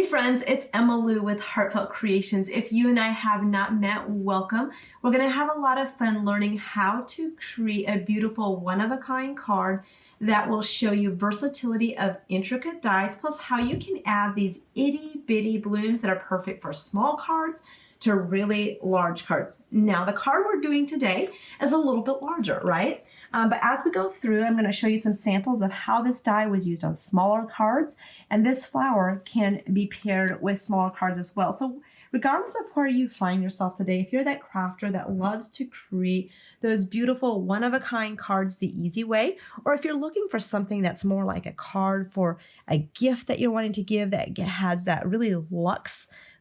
friends, it's Emma Lou with Heartfelt Creations. If you and I have not met, welcome. We're going to have a lot of fun learning how to create a beautiful one-of-a-kind card that will show you versatility of intricate dies, plus how you can add these itty-bitty blooms that are perfect for small cards to really large cards. Now, the card we're doing today is a little bit larger, right? But as we go through, I'm going to show you some samples of how this die was used on smaller cards, and this flower can be paired with smaller cards as well. So regardless of where you find yourself today, if you're that crafter that loves to create those beautiful one-of-a-kind cards the easy way, or if you're looking for something that's more like a card for a gift that you're wanting to give that has that really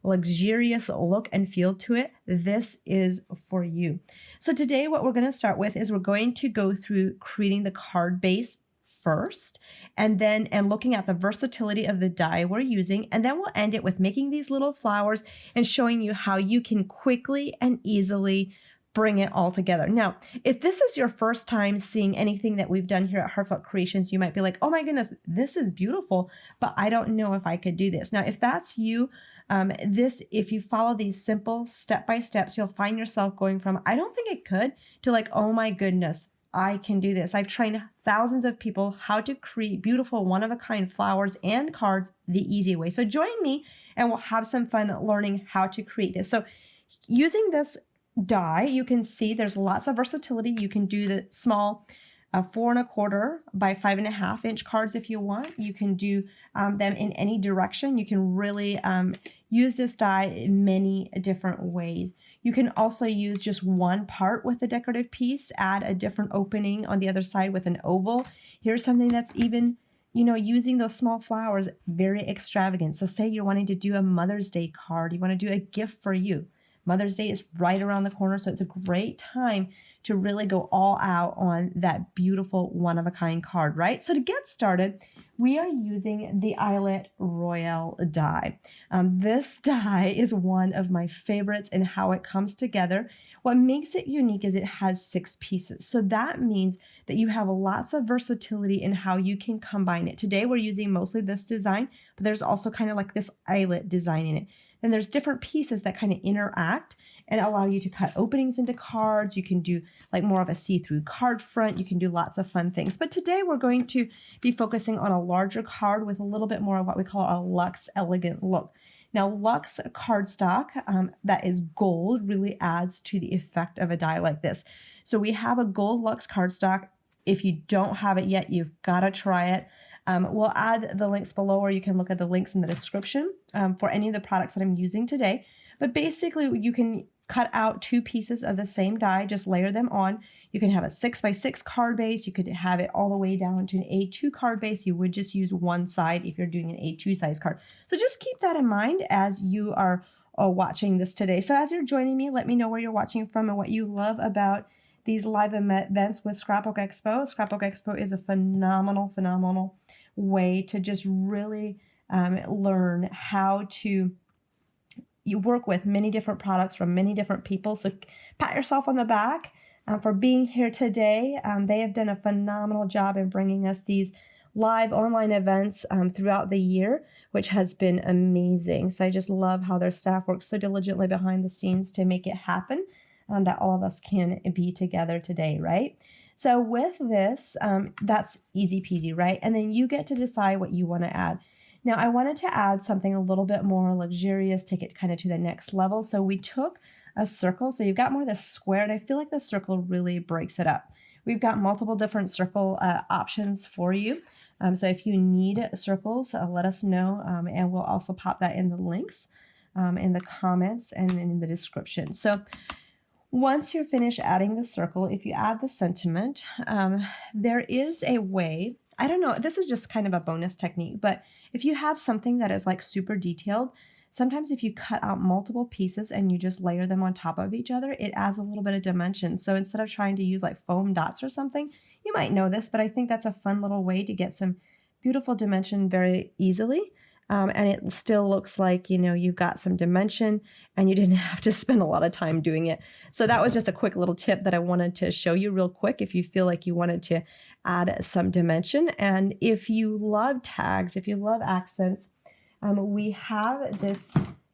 luxurious look and feel to it, this is for you. So today what we're going to start with is we're going to go through creating the card base first, and looking at the versatility of the die we're using, and then we'll end it with making these little flowers and showing you how you can quickly and easily bring it all together. Now, if this is your first time seeing anything that we've done here at Heartfelt Creations, you might be like, oh my goodness, this is beautiful, but I don't know if I could do this. Now, if that's you, if you follow these simple step-by-steps, you'll find yourself going from, I don't think it could, to like, oh my goodness, I can do this. I've trained thousands of people how to create beautiful one-of-a-kind flowers and cards the easy way. So join me and we'll have some fun learning how to create this. So using this die, you can see there's lots of versatility. You can do the small 4 1/4 by 5 1/2 inch cards if you want. You can do them in any direction. You can really use this die in many different ways. You can also use just one part with a decorative piece, add a different opening on the other side with an oval. Here's something that's even, using those small flowers, very extravagant. So say you're wanting to do a Mother's Day card, you want to do a gift for you. Mother's Day is right around the corner, so it's a great time to really go all out on that beautiful one-of-a-kind card, right? So to get started, we are using the Eyelet Royale die. This die is one of my favorites in how it comes together. What makes it unique is it has 6 pieces. So that means that you have lots of versatility in how you can combine it. Today, we're using mostly this design, but there's also kind of like this eyelet design in it. Then there's different pieces that kind of interact and allow you to cut openings into cards. You can do like more of a see-through card front. You can do lots of fun things. But today we're going to be focusing on a larger card with a little bit more of what we call a luxe elegant look. Now, luxe cardstock that is gold really adds to the effect of a die like this. So we have a gold luxe cardstock. If you don't have it yet, you've got to try it. We'll add the links below, or you can look at the links in the description for any of the products that I'm using today. But basically, you can cut out 2 pieces of the same die, just layer them on. You can have a 6x6 card base. You could have it all the way down to an A2 card base. You would just use one side if you're doing an A2 size card. So just keep that in mind as you are watching this today. So as you're joining me, let me know where you're watching from and what you love about these live events with Scrapbook Expo. Scrapbook Expo is a phenomenal way to just really learn how to work with many different products from many different people. So pat yourself on the back for being here today. They have done a phenomenal job in bringing us these live online events throughout the year, which has been amazing. So I just love how their staff works so diligently behind the scenes to make it happen, that all of us can be together today, right? So with this, that's easy peasy, right? And then you get to decide what you want to add. Now, I wanted to add something a little bit more luxurious, take it kind of to the next level. So we took a circle. So you've got more of this square, and I feel like the circle really breaks it up. We've got multiple different circle options for you. So if you need circles, let us know, and we'll also pop that in the links in the comments and in the description. So once you're finished adding the circle, if you add the sentiment, there is a way, I don't know, this is just kind of a bonus technique, but if you have something that is like super detailed, sometimes if you cut out multiple pieces and you just layer them on top of each other, it adds a little bit of dimension. So instead of trying to use like foam dots or something, you might know this, but I think that's a fun little way to get some beautiful dimension very easily. And it still looks like, you've got some dimension and you didn't have to spend a lot of time doing it. So that was just a quick little tip that I wanted to show you real quick if you feel like you wanted to add some dimension. And if you love tags, if you love accents, we have this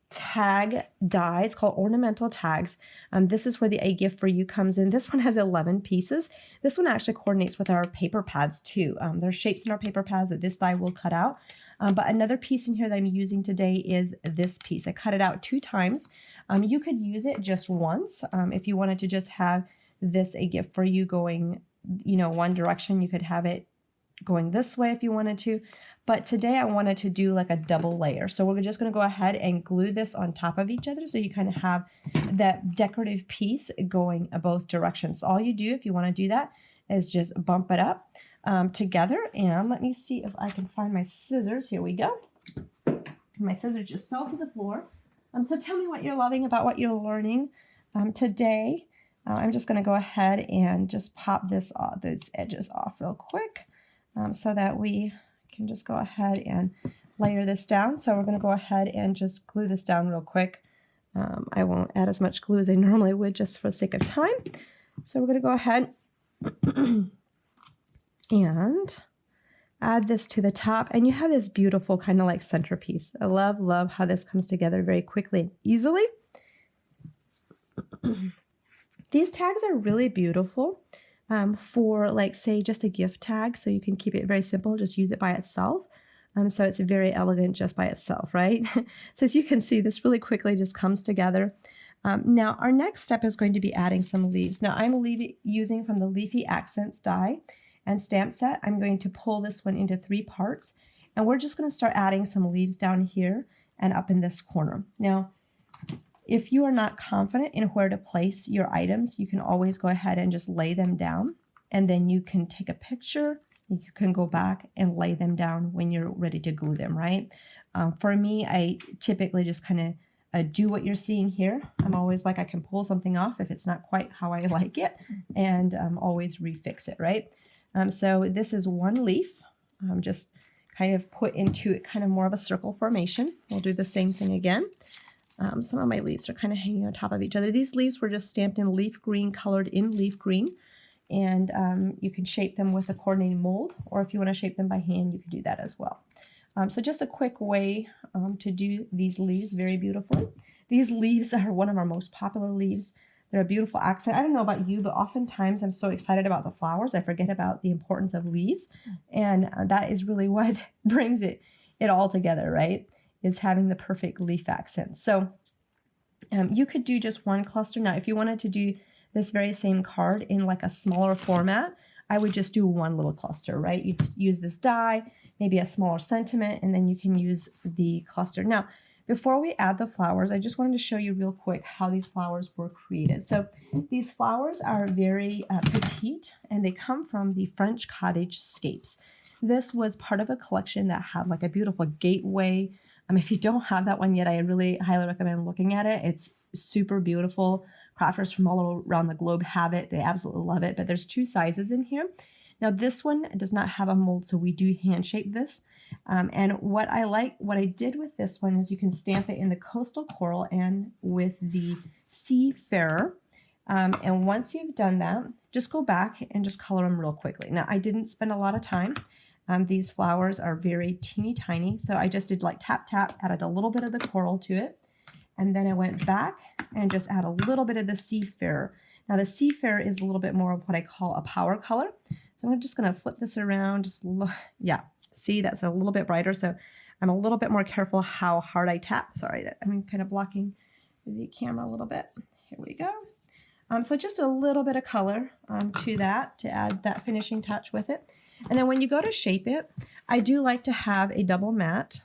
tag die. It's called ornamental tags. This is where the A gift for you comes in. This one has 11 pieces. This one actually coordinates with our paper pads too. There's shapes in our paper pads that this die will cut out. But another piece in here that I'm using today is this piece. I cut it out 2 times. You could use it just once. If you wanted to just have this A gift for you going, you know, one direction, you could have it going this way if you wanted to. But today I wanted to do like a double layer. So we're just going to go ahead and glue this on top of each other so you kind of have that decorative piece going both directions. So all you do if you want to do that is just bump it up together. And let me see if I can find my scissors. Here we go. My scissors just fell to the floor. So tell me what you're loving about what you're learning today. I'm just going to go ahead and just pop this off, these edges off real quick so that we can just go ahead and layer this down. So we're going to go ahead and just glue this down real quick. I won't add as much glue as I normally would just for the sake of time. So we're going to go ahead and add this to the top, and you have this beautiful kind of like centerpiece. I love how this comes together very quickly and easily. These tags are really beautiful for, like, say, just a gift tag. So you can keep it very simple, just use it by itself. So it's very elegant just by itself, right? So as you can see, this really quickly just comes together. Now our next step is going to be adding some leaves. Now I'm using from the Leafy Accents die and stamp set. I'm going to pull this one into 3 parts, and we're just going to start adding some leaves down here and up in this corner. Now, if you are not confident in where to place your items, you can always go ahead and just lay them down, and then you can take a picture. You can go back and lay them down when you're ready to glue them, right? For me, I typically just kind of do what you're seeing here. I'm always like, I can pull something off if it's not quite how I like it, and always refix it, right? So this is 1 leaf, just kind of put into it kind of more of a circle formation. We'll do the same thing again. Some of my leaves are kind of hanging on top of each other. These leaves were just stamped in leaf green, colored in leaf green, and you can shape them with a coordinating mold, or if you want to shape them by hand, you can do that as well. So just a quick way to do these leaves very beautifully. These leaves are one of our most popular leaves. They're a beautiful accent. I don't know about you, but oftentimes I'm so excited about the flowers, I forget about the importance of leaves, and that is really what brings it all together, right? Is having the perfect leaf accent. So you could do just 1 cluster. Now, if you wanted to do this very same card in like a smaller format, I would just do 1 little cluster, right? You use this die, maybe a smaller sentiment, and then you can use the cluster. Now, before we add the flowers, I just wanted to show you real quick how these flowers were created. So these flowers are very petite, and they come from the French cottage scapes. This was part of a collection that had like a beautiful gateway. If you don't have that one yet, I really highly recommend looking at it. It's super beautiful. Crafters from all around the globe have it. They absolutely love it. But there's 2 sizes in here. Now this one does not have a mold, so we do hand shape this. And what I did with this one is you can stamp it in the coastal coral and with the seafarer. And once you've done that, just go back and just color them real quickly. Now I didn't spend a lot of time. These flowers are very teeny tiny, so I just did like tap, tap, added a little bit of the coral to it, and then I went back and just add a little bit of the seafarer. Now the seafarer is a little bit more of what I call a power color, so I'm just going to flip this around, just look, yeah, see, that's a little bit brighter, so I'm a little bit more careful how hard I tap. Sorry, that I'm kind of blocking the camera a little bit. Here we go. So just a little bit of color to that to add that finishing touch with it. And then when you go to shape it, I do like to have a double mat,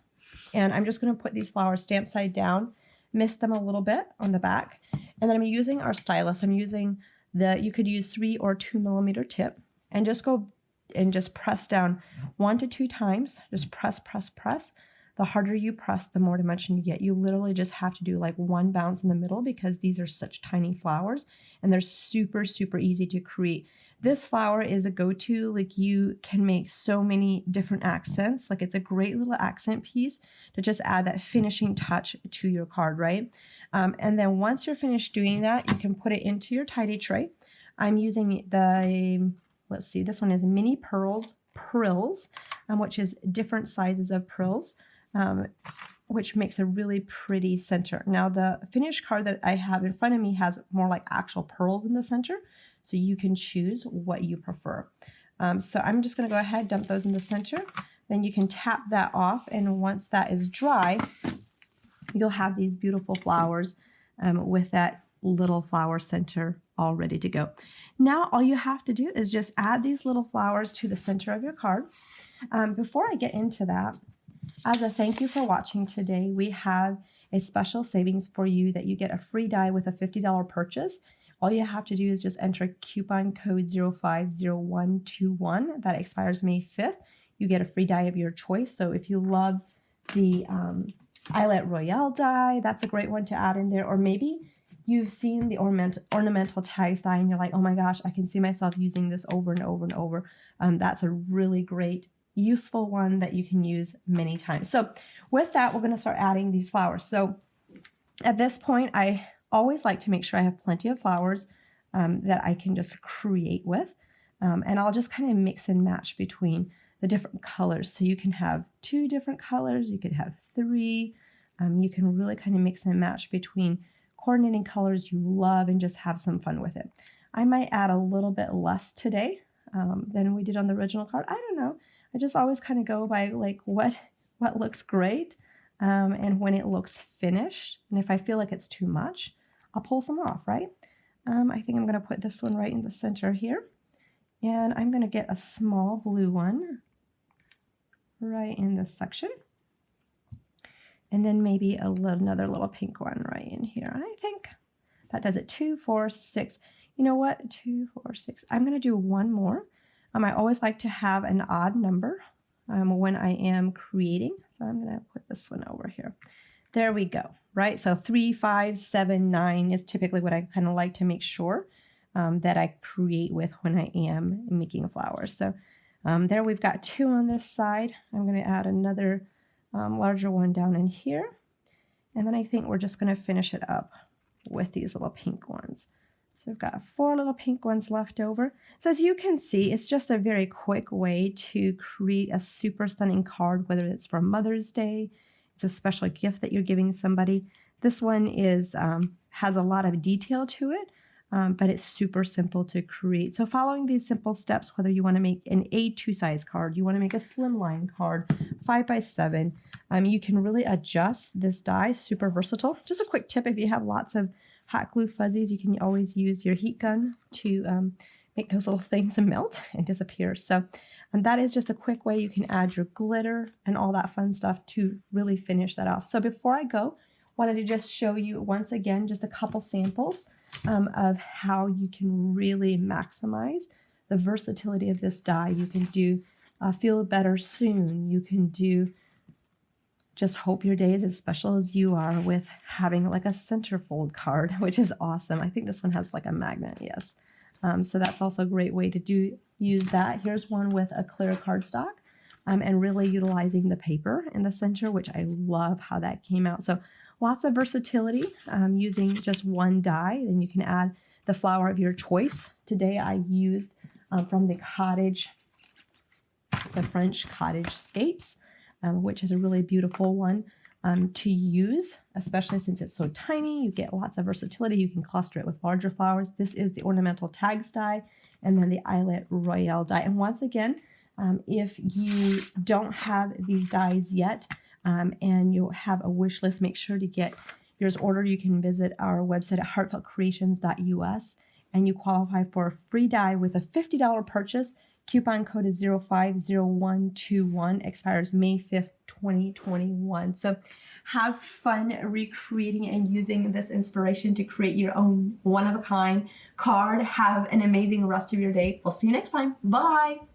and I'm just going to put these flowers stamped side down, mist them a little bit on the back, and then I'm using our stylus. I'm using you could use 3 or 2 millimeter tip, and just go and just press down 1 to 2 times. Just press, press, press. The harder you press, the more dimension you get. You literally just have to do like 1 bounce in the middle because these are such tiny flowers, and they're super, super easy to create. This flower is a go-to. Like, you can make so many different accents. Like, it's a great little accent piece to just add that finishing touch to your card, right? And then once you're finished doing that, you can put it into your tidy tray. I'm using the, let's see, this one is Mini Prills, which is different sizes of prills. which makes a really pretty center. Now the finished card that I have in front of me has more like actual pearls in the center, so you can choose what you prefer. So I'm just going to go ahead, dump those in the center. Then you can tap that off, and once that is dry, you'll have these beautiful flowers with that little flower center all ready to go. Now all you have to do is just add these little flowers to the center of your card. Before I get into that, as a thank you for watching today, we have a special savings for you that you get a free die with a $50 purchase. All you have to do is just enter coupon code 050121. That expires May 5th. You get a free die of your choice. So if you love the 𝐂𝐲𝐧𝐧𝐞 die, that's a great one to add in there. Or maybe you've seen the ornamental tags die and you're like, oh my gosh, I can see myself using this over and over and over. That's a really great, useful one that you can use many times. So with that, we're going to start adding these flowers. So at this point, I always like to make sure I have plenty of flowers that I can just create with. And I'll just kind of mix and match between the different colors. So you can have 2 different colors, you could have 3. You can really kind of mix and match between coordinating colors you love and just have some fun with it. I might add a little bit less today than we did on the original card. I don't know. I just always kind of go by like what looks great and when it looks finished. And if I feel like it's too much, I'll pull some off, right? I think I'm going to put this one right in the center here. And I'm going to get a small blue one right in this section. And then maybe another little pink one right in here. And I think that does it. 2, 4, 6. You know what? 2, 4, 6. I'm going to do one more. I always like to have an odd number when I am creating. So I'm going to put this one over here. There we go, right? So 3, 5, 7, 9 is typically what I kind of like to make sure that I create with when I am making flowers. So there we've got 2 on this side. I'm going to add another larger one down in here. And then I think we're just going to finish it up with these little pink ones. So we've got 4 little pink ones left over. So as you can see, it's just a very quick way to create a super stunning card, whether it's for Mother's Day, it's a special gift that you're giving somebody. This one is has a lot of detail to it, but it's super simple to create. So following these simple steps, whether you want to make an A2 size card, you want to make a slimline card, 5 by 7, you can really adjust this die, super versatile. Just a quick tip, if you have lots of hot glue fuzzies, you can always use your heat gun to make those little things melt and disappear. So that is just a quick way you can add your glitter and all that fun stuff to really finish that off. So before I go, wanted to just show you once again just a couple samples of how you can really maximize the versatility of this die. You can do Feel Better Soon. You can do Just Hope Your Day is as special as you are with having like a centerfold card, which is awesome. I think this one has like a magnet, yes. So that's also a great way to use that. Here's one with a clear cardstock and really utilizing the paper in the center, which I love how that came out. So lots of versatility using just one die. Then you can add the flower of your choice. Today I used from the French 𝐂𝐨𝐧𝐧𝐞, which is a really beautiful one to use, especially since it's so tiny. You get lots of versatility. You can cluster it with larger flowers. This is the ornamental tags die, and then the 𝐂𝐲𝐳𝐬𝐬 die. And once again, if you don't have these dies yet and you have a wish list, make sure to get yours ordered. You can visit our website at heartfeltcreations.us and you qualify for a free die with a $50 purchase. Coupon code is 050121, expires May 5th, 2021. So have fun recreating and using this inspiration to create your own one-of-a-kind card. Have an amazing rest of your day. We'll see you next time. Bye.